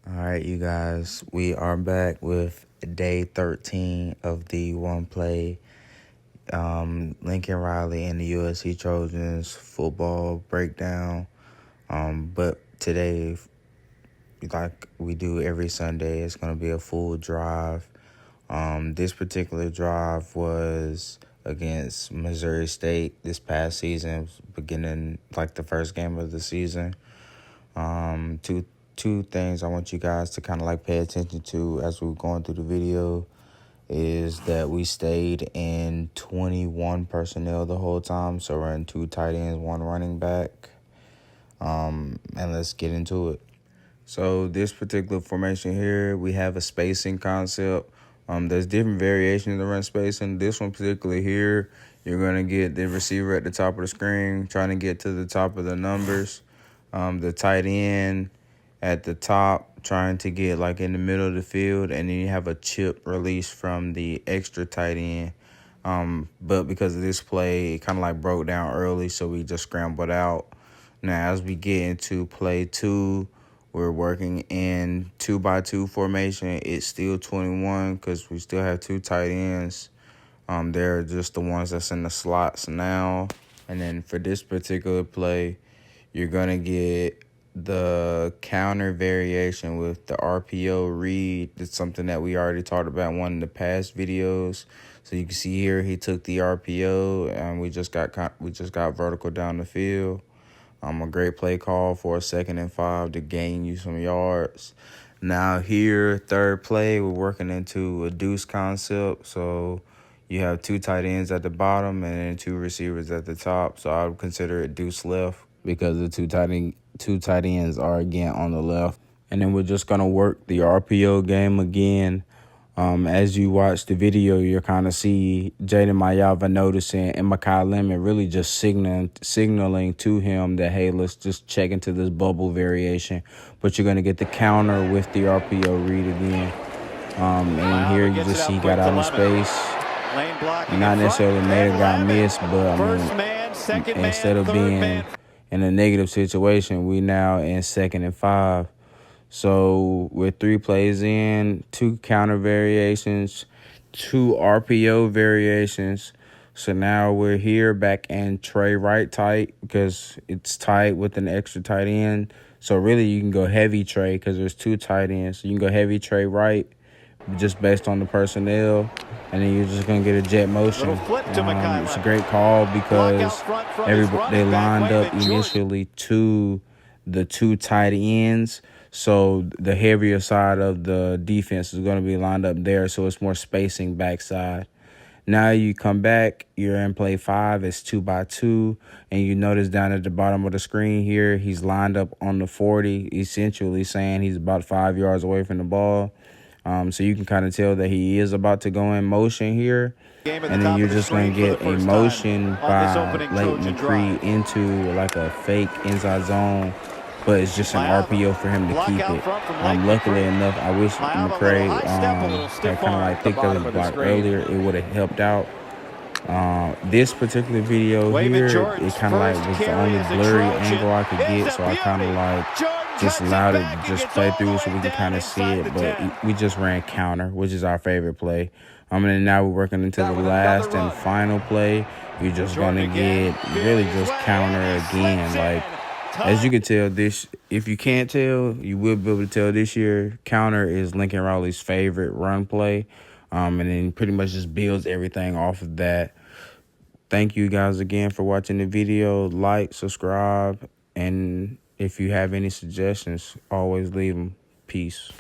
All right, you guys, we are back with day 13 of the one play Lincoln Riley and the USC Trojans football breakdown. But today, like we do every Sunday, it's going to be a full drive. This particular drive was against Missouri State this past season, beginning like the first game of the season. Two things I want you guys to kind of like pay attention to as we're going through the video is that we stayed in 21 personnel the whole time. So we're in 2 tight ends, 1 running back. And let's get into it. So this particular formation here, we have a spacing concept. There's different variations of run spacing. This one particularly here, you're going to get the receiver at the top of the screen, trying to get to the top of the numbers. The tight end at the top, trying to get like in the middle of the field, and then you have a chip release from the extra tight end. But because of this play, it kind of like broke down early, so we just scrambled out. Now, as we get into play 2, we're working in 2x2 formation. It's still 21 because we still have 2 tight ends. They're just the ones that's in the slots now. And then for this particular play, you're going to get the counter variation with the RPO read. It's something that we already talked about in one of the past videos. So you can see here he took the RPO and we just got vertical down the field. A great play call for a 2nd and 5 to gain you some yards. Now here, third play, we're working into a deuce concept. So you have 2 tight ends at the bottom and then 2 receivers at the top. So I would consider it deuce left because the two tight ends are again on the left. And then we're just going to work the RPO game again. As you watch the video, you'll kind of see Jaden Mayava noticing and Mekhi Lemon really just signaling to him that, hey, let's just check into this bubble variation. But you're going to get the counter with the RPO read again. And here you just see he got out of space. Not necessarily made a guy miss, but I mean, instead of being in a negative situation, we now in 2nd and 5. So we're 3 plays in, 2 counter variations, 2 RPO variations. So now we're here back in Trey right tight because it's tight with an extra tight end. So really you can go heavy Trey because there's 2 tight ends. So you can go heavy Trey right just based on the personnel. And then you're just going to get a jet motion. It's a great call because they lined up initially to the 2 tight ends. So the heavier side of the defense is going to be lined up there, so it's more spacing backside. Now you come back, you're in play 5, it's 2x2, and you notice down at the bottom of the screen here, he's lined up on the 40, essentially saying he's about 5 yards away from the ball. So you can kind of tell that he is about to go in motion here. And then you're just going to get a motion by Leighton McCree into like a fake inside zone. But it's just an RPO for him to keep it. Luckily enough, I wish McCray had kind of like picked up his block earlier. It would have helped out. This particular video here, it kind of like was the only blurry angle I could get. So I kind of like just allowed it to just play through so we could kind of see it. But we just ran counter, which is our favorite play. And then now we're working into the last and final play. You're just going to get really just counter again. Like, as you can tell, if you can't tell, you will be able to tell this year, counter is Lincoln Riley's favorite run play. And then pretty much just builds everything off of that. Thank you guys again for watching the video. Like, subscribe, and if you have any suggestions, always leave them. Peace.